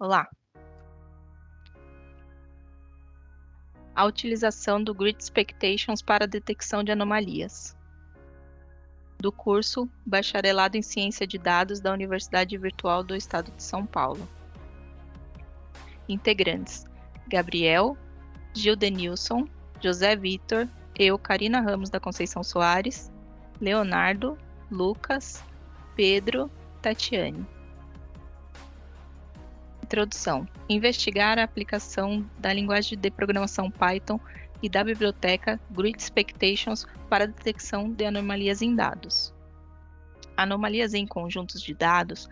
Olá! A utilização do Grid Expectations para a detecção de anomalias. Do curso Bacharelado em Ciência de Dados da Universidade Virtual do Estado de São Paulo. Integrantes: Gabriel, Gildenilson, José Vitor, eu, Karina Ramos da Conceição Soares, Leonardo, Lucas, Pedro, Tatiane. Introdução: investigar a aplicação da linguagem de programação Python e da biblioteca Grid Expectations para a detecção de anomalias em dados. Anomalias em conjuntos de dados,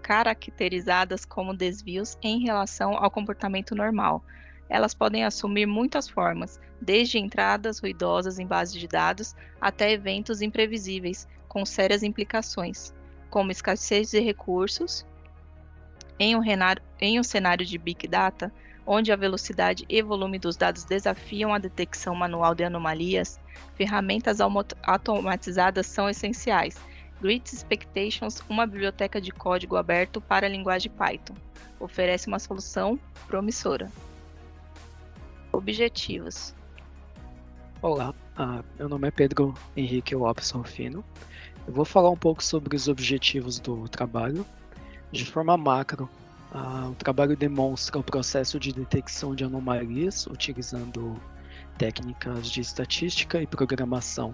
caracterizadas como desvios em relação ao comportamento normal. Elas podem assumir muitas formas, desde entradas ruidosas em bases de dados até eventos imprevisíveis, com sérias implicações, como escassez de recursos. Em um cenário de Big Data, onde a velocidade e volume dos dados desafiam a detecção manual de anomalias, ferramentas automatizadas são essenciais. Grid Expectations, uma biblioteca de código aberto para a linguagem Python, oferece uma solução promissora. Objetivos. Olá, meu nome é Pedro Henrique Lopes Rufino. Eu vou falar um pouco sobre os objetivos do trabalho. De forma macro, o trabalho demonstra o processo de detecção de anomalias utilizando técnicas de estatística e programação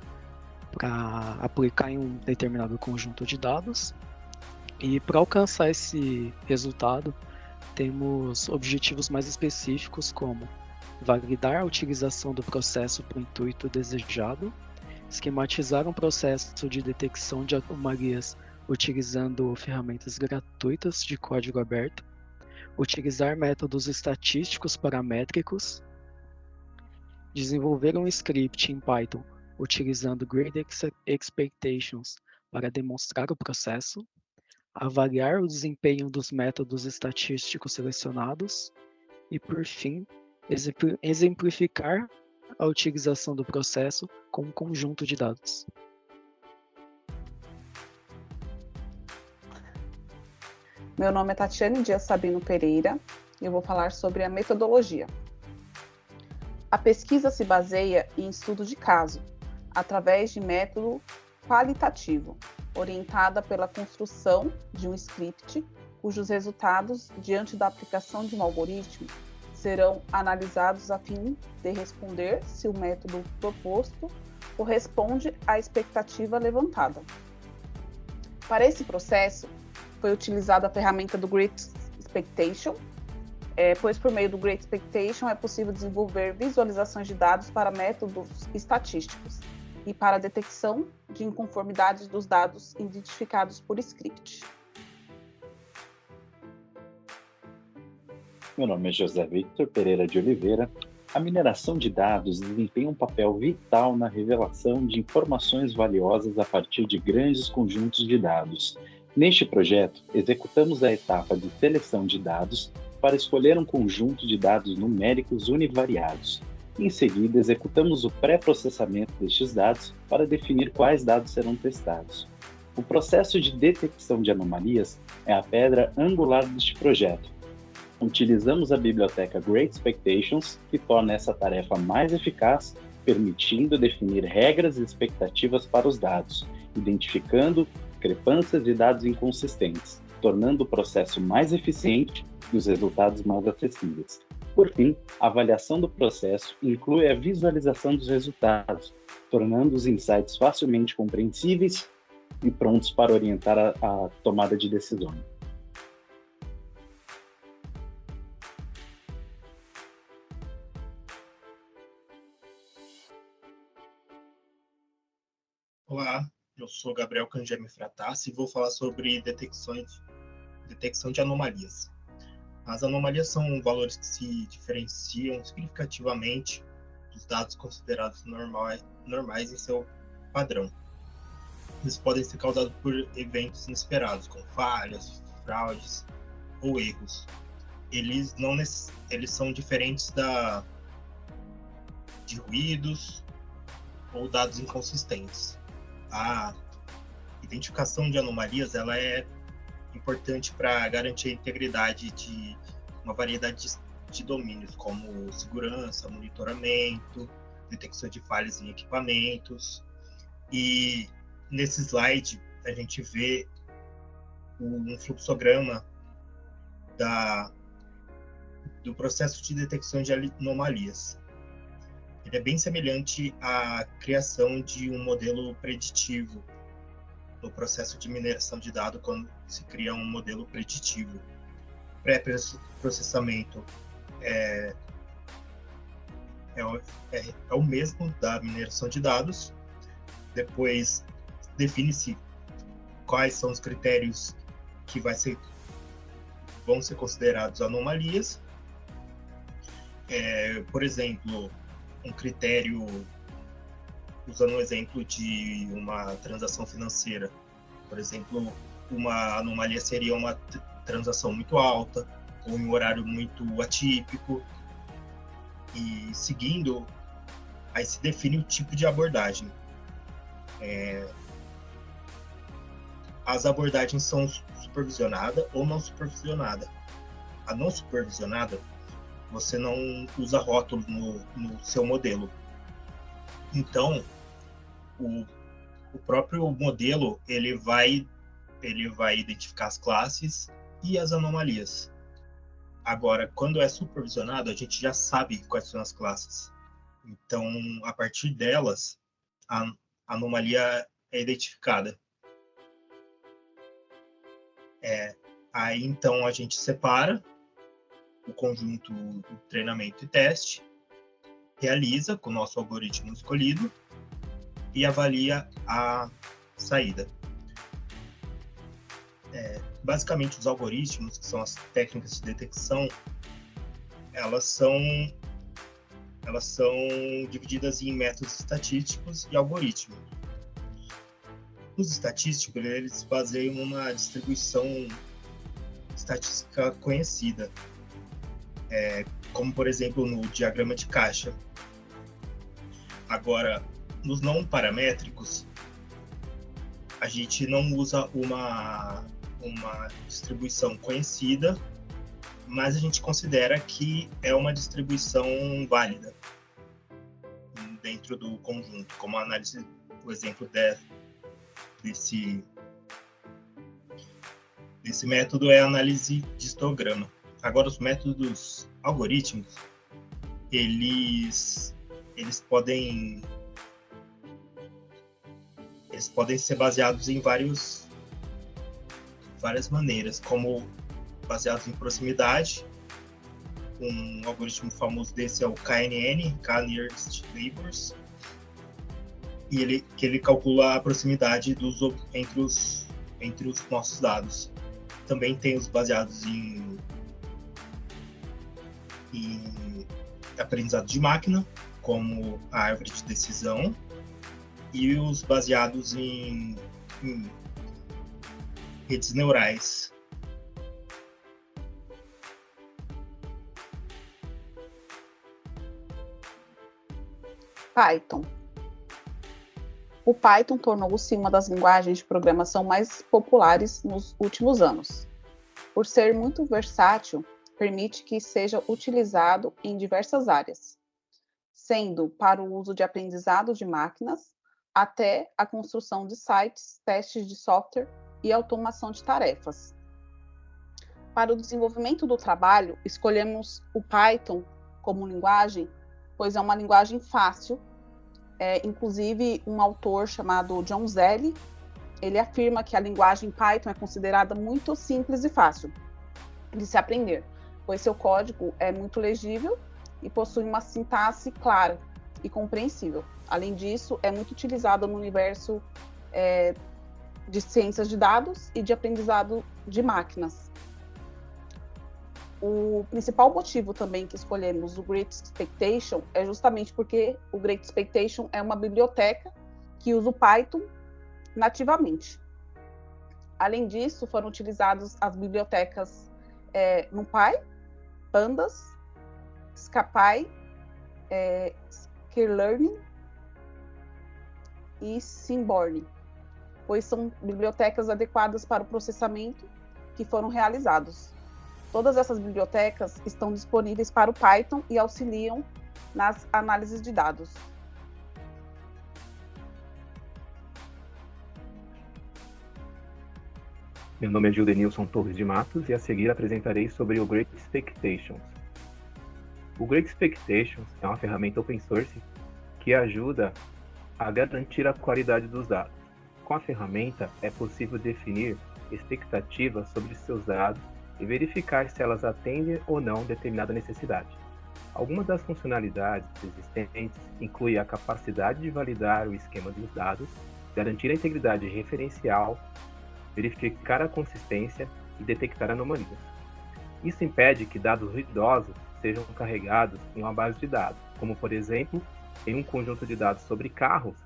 para aplicar em um determinado conjunto de dados. E para alcançar esse resultado, temos objetivos mais específicos como validar a utilização do processo para o intuito desejado, esquematizar um processo de detecção de anomalias utilizando ferramentas gratuitas de código aberto, utilizar métodos estatísticos paramétricos, desenvolver um script em Python utilizando Grid Expectations para demonstrar o processo, avaliar o desempenho dos métodos estatísticos selecionados e, por fim, exemplificar a utilização do processo com um conjunto de dados. Meu nome é Tatiane Dias Sabino Pereira e eu vou falar sobre a metodologia. A pesquisa se baseia em estudo de caso, através de método qualitativo, orientada pela construção de um script, cujos resultados, diante da aplicação de um algoritmo, serão analisados a fim de responder se o método proposto corresponde à expectativa levantada. Para esse processo, foi utilizada a ferramenta do Grid Expectation, pois por meio do Grid Expectation é possível desenvolver visualizações de dados para métodos estatísticos e para a detecção de inconformidades dos dados identificados por script. Meu nome é José Vitor Pereira de Oliveira. A mineração de dados desempenha um papel vital na revelação de informações valiosas a partir de grandes conjuntos de dados. Neste projeto, executamos a etapa de seleção de dados para escolher um conjunto de dados numéricos univariados. Em seguida, executamos o pré-processamento destes dados para definir quais dados serão testados. O processo de detecção de anomalias é a pedra angular deste projeto. Utilizamos a biblioteca Grid Expectations, que torna essa tarefa mais eficaz, permitindo definir regras e expectativas para os dados, identificando discrepâncias e dados inconsistentes, tornando o processo mais eficiente e os resultados mais acessíveis. Por fim, a avaliação do processo inclui a visualização dos resultados, tornando os insights facilmente compreensíveis e prontos para orientar a tomada de decisões. Olá, eu sou Gabriel Cangemi Fratassi e vou falar sobre detecção de anomalias. As anomalias são valores que se diferenciam significativamente dos dados considerados normais em seu padrão. Eles podem ser causados por eventos inesperados, como falhas, fraudes ou erros. Eles são diferentes de ruídos ou dados inconsistentes. A identificação de anomalias ela é importante para garantir a integridade de uma variedade de domínios, como segurança, monitoramento, detecção de falhas em equipamentos. E nesse slide a gente vê um fluxograma do processo de detecção de anomalias. Ele é bem semelhante à criação de um modelo preditivo no processo de mineração de dados, quando se cria um modelo preditivo. Pré-processamento é o mesmo da mineração de dados. Depois define-se quais são os critérios que vão ser considerados anomalias. Por exemplo, um critério, usando um exemplo de uma transação financeira, por exemplo, uma anomalia seria uma transação muito alta ou em um horário muito atípico. E seguindo, aí se define o tipo de abordagem. As abordagens são supervisionada ou não supervisionada. A não supervisionada, você não usa rótulo no seu modelo. Então, o próprio modelo ele vai identificar as classes e as anomalias. Agora, quando é supervisionado, a gente já sabe quais são as classes. Então, a partir delas, a anomalia é identificada. Aí, então, a gente separa o conjunto de treinamento e teste, realiza com o nosso algoritmo escolhido e avalia a saída. Basicamente, os algoritmos, que são as técnicas de detecção, elas são divididas em métodos estatísticos e algoritmos. Os estatísticos, eles se baseiam numa distribuição estatística conhecida, como, por exemplo, no diagrama de caixa. Agora, nos não paramétricos, a gente não usa uma distribuição conhecida, mas a gente considera que é uma distribuição válida dentro do conjunto, como a análise, por exemplo, desse método é a análise de histograma. Agora, os métodos algorítmicos, eles podem ser baseados em várias maneiras, como baseados em proximidade. Um algoritmo famoso desse é o KNN, K-Nearest Neighbors, e que ele calcula a proximidade entre os nossos dados. Também tem os baseados em aprendizado de máquina, como a árvore de decisão, e os baseados em redes neurais. Python. O Python tornou-se uma das linguagens de programação mais populares nos últimos anos. Por ser muito versátil, permite que seja utilizado em diversas áreas, sendo para o uso de aprendizado de máquinas até a construção de sites, testes de software e automação de tarefas. Para o desenvolvimento do trabalho, escolhemos o Python como linguagem, pois é uma linguagem fácil. Inclusive, um autor chamado John Zelli, ele afirma que a linguagem Python é considerada muito simples e fácil de se aprender, pois seu código é muito legível e possui uma sintaxe clara e compreensível. Além disso, é muito utilizado no universo de ciências de dados e de aprendizado de máquinas. O principal motivo também que escolhemos o Great Expectation é justamente porque o Great Expectation é uma biblioteca que usa o Python nativamente. Além disso, foram utilizadas as bibliotecas NumPy, Pandas, Scapy, Sklearn e Seaborn, pois são bibliotecas adequadas para o processamento que foram realizados. Todas essas bibliotecas estão disponíveis para o Python e auxiliam nas análises de dados. Meu nome é Gildenilson Torres de Matos e a seguir apresentarei sobre o Great Expectations. O Great Expectations é uma ferramenta open source que ajuda a garantir a qualidade dos dados. Com a ferramenta é possível definir expectativas sobre seus dados e verificar se elas atendem ou não determinada necessidade. Algumas das funcionalidades existentes incluem a capacidade de validar o esquema dos dados, garantir a integridade referencial, verificar a consistência e detectar anomalias. Isso impede que dados ruidosos sejam carregados em uma base de dados, como por exemplo, em um conjunto de dados sobre carros,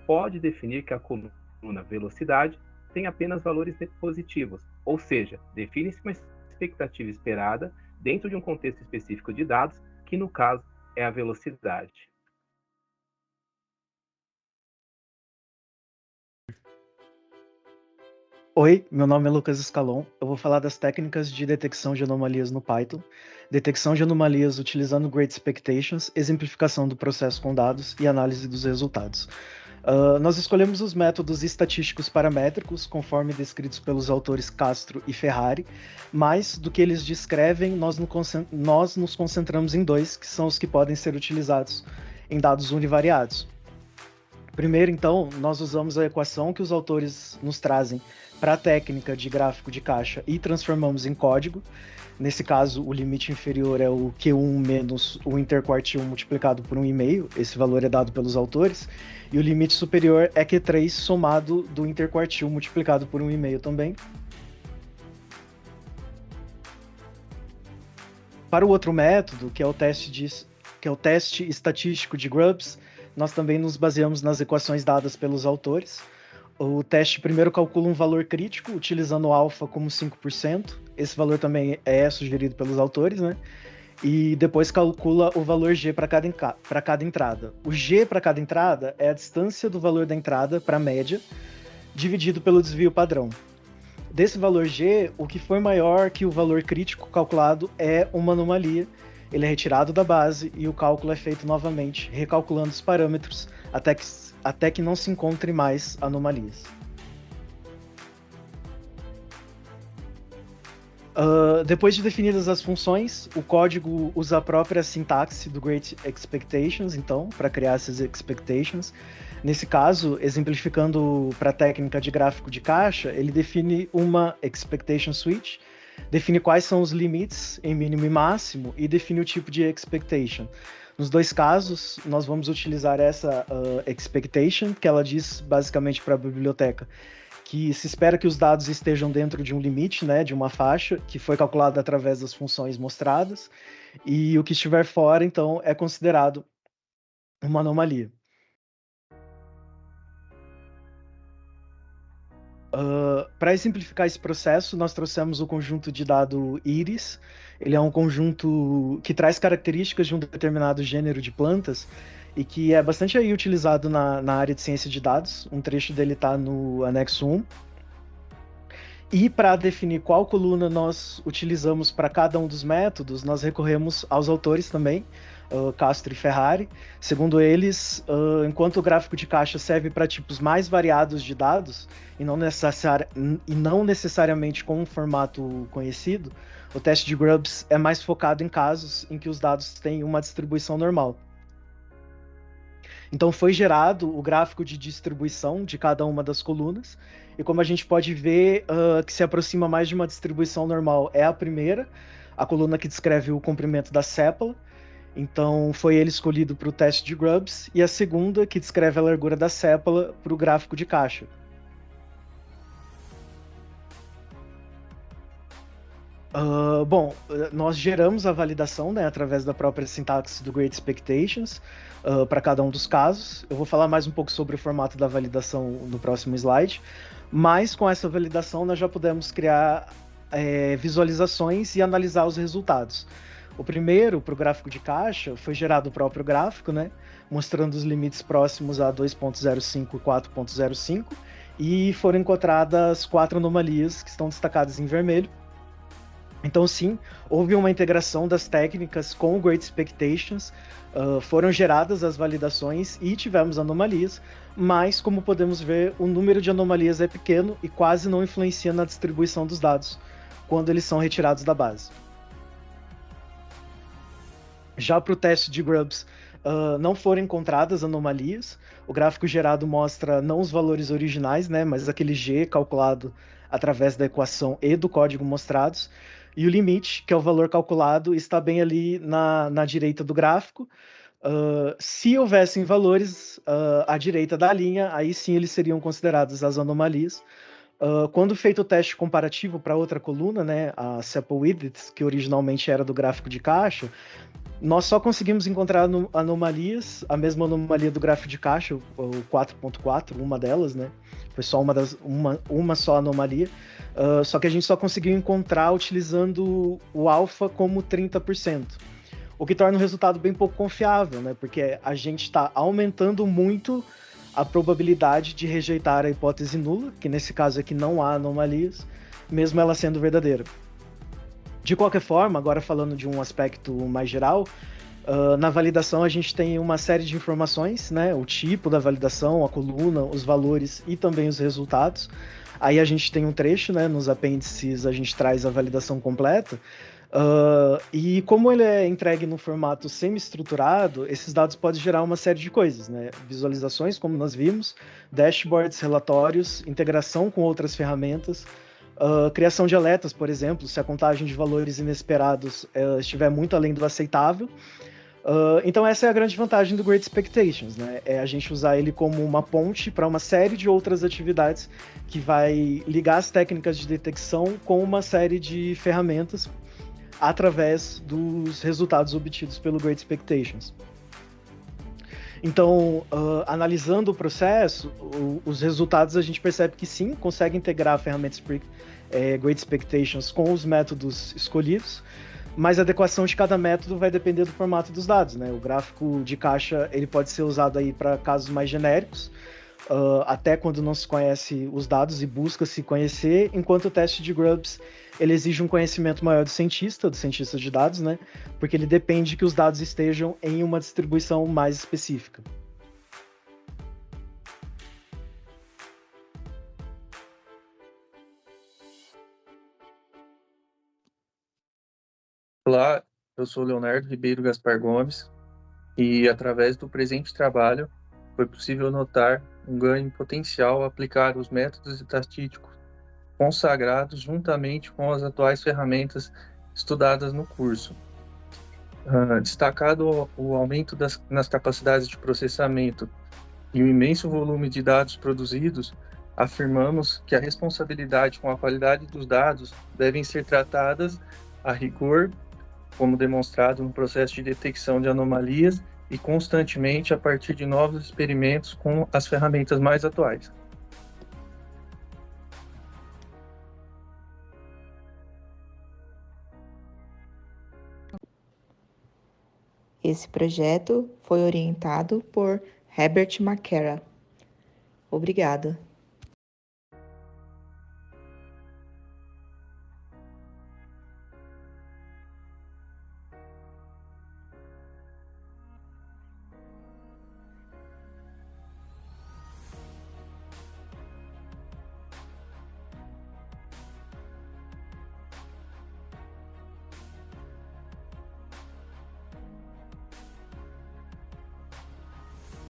pode definir que a coluna velocidade tem apenas valores positivos, ou seja, define-se uma expectativa esperada dentro de um contexto específico de dados, que no caso é a velocidade. Oi, meu nome é Lucas Escalon. Eu vou falar das técnicas de detecção de anomalias no Python, detecção de anomalias utilizando Great Expectations, exemplificação do processo com dados e análise dos resultados. Nós escolhemos os métodos estatísticos paramétricos, conforme descritos pelos autores Castro e Ferrari, mas do que eles descrevem, nós nos concentramos em dois, que são os que podem ser utilizados em dados univariados. Primeiro, então, nós usamos a equação que os autores nos trazem para a técnica de gráfico de caixa e transformamos em código. Nesse caso, o limite inferior é o Q1 menos o interquartil multiplicado por 1,5. Esse valor é dado pelos autores. E o limite superior é Q3 somado do interquartil multiplicado por 1,5 também. Para o outro método, que é o teste estatístico de Grubbs, nós também nos baseamos nas equações dadas pelos autores. O teste primeiro calcula um valor crítico, utilizando o alfa como 5%. Esse valor também é sugerido pelos autores, né? E depois calcula o valor G para cada entrada. O G para cada entrada é a distância do valor da entrada para a média, dividido pelo desvio padrão. Desse valor G, o que for maior que o valor crítico calculado é uma anomalia. Ele é retirado da base e o cálculo é feito novamente, recalculando os parâmetros até que não se encontre mais anomalias. Depois de definidas as funções, o código usa a própria sintaxe do Great Expectations, então, para criar essas expectations. Nesse caso, exemplificando para a técnica de gráfico de caixa, ele define uma expectation switch, define quais são os limites em mínimo e máximo e define o tipo de expectation. Nos dois casos, nós vamos utilizar essa expectation, que ela diz basicamente para a biblioteca que se espera que os dados estejam dentro de um limite, né, de uma faixa, que foi calculada através das funções mostradas, e o que estiver fora, então, é considerado uma anomalia. Para exemplificar esse processo, nós trouxemos o conjunto de dado íris. Ele é um conjunto que traz características de um determinado gênero de plantas e que é bastante aí utilizado na área de ciência de dados. Um trecho dele está no anexo 1. E para definir qual coluna nós utilizamos para cada um dos métodos, nós recorremos aos autores também, Castro e Ferrari. Segundo eles, enquanto o gráfico de caixa serve para tipos mais variados de dados, e não necessariamente com um formato conhecido, o teste de Grubbs é mais focado em casos em que os dados têm uma distribuição normal. Então foi gerado o gráfico de distribuição de cada uma das colunas, e como a gente pode ver que se aproxima mais de uma distribuição normal é a primeira, a coluna que descreve o comprimento da sépala. Então foi ele escolhido para o teste de Grubbs, e a segunda, que descreve a largura da sépala, para o gráfico de caixa. Bom, nós geramos a validação, né, através da própria sintaxe do Great Expectations para cada um dos casos. Eu vou falar mais um pouco sobre o formato da validação no próximo slide, mas com essa validação nós já podemos criar visualizações e analisar os resultados. O primeiro, para o gráfico de caixa, foi gerado o próprio gráfico, né, mostrando os limites próximos a 2.05 e 4.05, e foram encontradas 4 anomalias que estão destacadas em vermelho. Então, sim, houve uma integração das técnicas com o Great Expectations, foram geradas as validações e tivemos anomalias, mas, como podemos ver, o número de anomalias é pequeno e quase não influencia na distribuição dos dados quando eles são retirados da base. Já para o teste de Grubbs, não foram encontradas anomalias. O gráfico gerado mostra não os valores originais, né, mas aquele G calculado através da equação e do código mostrados. E o limite, que é o valor calculado, está bem ali na direita do gráfico. Se houvessem valores à direita da linha, aí sim eles seriam considerados as anomalias. Quando feito o teste comparativo para outra coluna, né, a sample width, que originalmente era do gráfico de caixa, nós só conseguimos encontrar anomalias, a mesma anomalia do gráfico de caixa, o 4.4, uma delas, né? Foi só uma só anomalia. Só que a gente só conseguiu encontrar utilizando o alfa como 30%. O que torna o resultado bem pouco confiável, né? Porque a gente está aumentando muito a probabilidade de rejeitar a hipótese nula, que nesse caso aqui não há anomalias, mesmo ela sendo verdadeira. De qualquer forma, agora falando de um aspecto mais geral, na validação a gente tem uma série de informações, né? O tipo da validação, a coluna, os valores e também os resultados. Aí a gente tem um trecho, né? Nos apêndices a gente traz a validação completa. E como ele é entregue no formato semi-estruturado, esses dados podem gerar uma série de coisas, né? Visualizações, como nós vimos, dashboards, relatórios, integração com outras ferramentas, criação de alertas, por exemplo, se a contagem de valores inesperados estiver muito além do aceitável. Então essa é a grande vantagem do Great Expectations, né? É a gente usar ele como uma ponte para uma série de outras atividades que vai ligar as técnicas de detecção com uma série de ferramentas através dos resultados obtidos pelo Great Expectations. Então, analisando o processo, os resultados a gente percebe que sim, consegue integrar a ferramenta Great Expectations com os métodos escolhidos, mas a adequação de cada método vai depender do formato dos dados, né? O gráfico de caixa ele pode ser usado aí para casos mais genéricos, até quando não se conhece os dados e busca se conhecer, enquanto o teste de Grubbs ele exige um conhecimento maior do cientista de dados, né? Porque ele depende que os dados estejam em uma distribuição mais específica. Olá, eu sou Leonardo Ribeiro Gaspar Gomes e, através do presente trabalho, foi possível notar um ganho em potencial ao aplicar os métodos estatísticos consagrados juntamente com as atuais ferramentas estudadas no curso. Destacado o aumento nas capacidades de processamento e o imenso volume de dados produzidos, afirmamos que a responsabilidade com a qualidade dos dados devem ser tratadas a rigor, como demonstrado no processo de detecção de anomalias e constantemente a partir de novos experimentos com as ferramentas mais atuais. Esse projeto foi orientado por Herbert McCarra. Obrigada.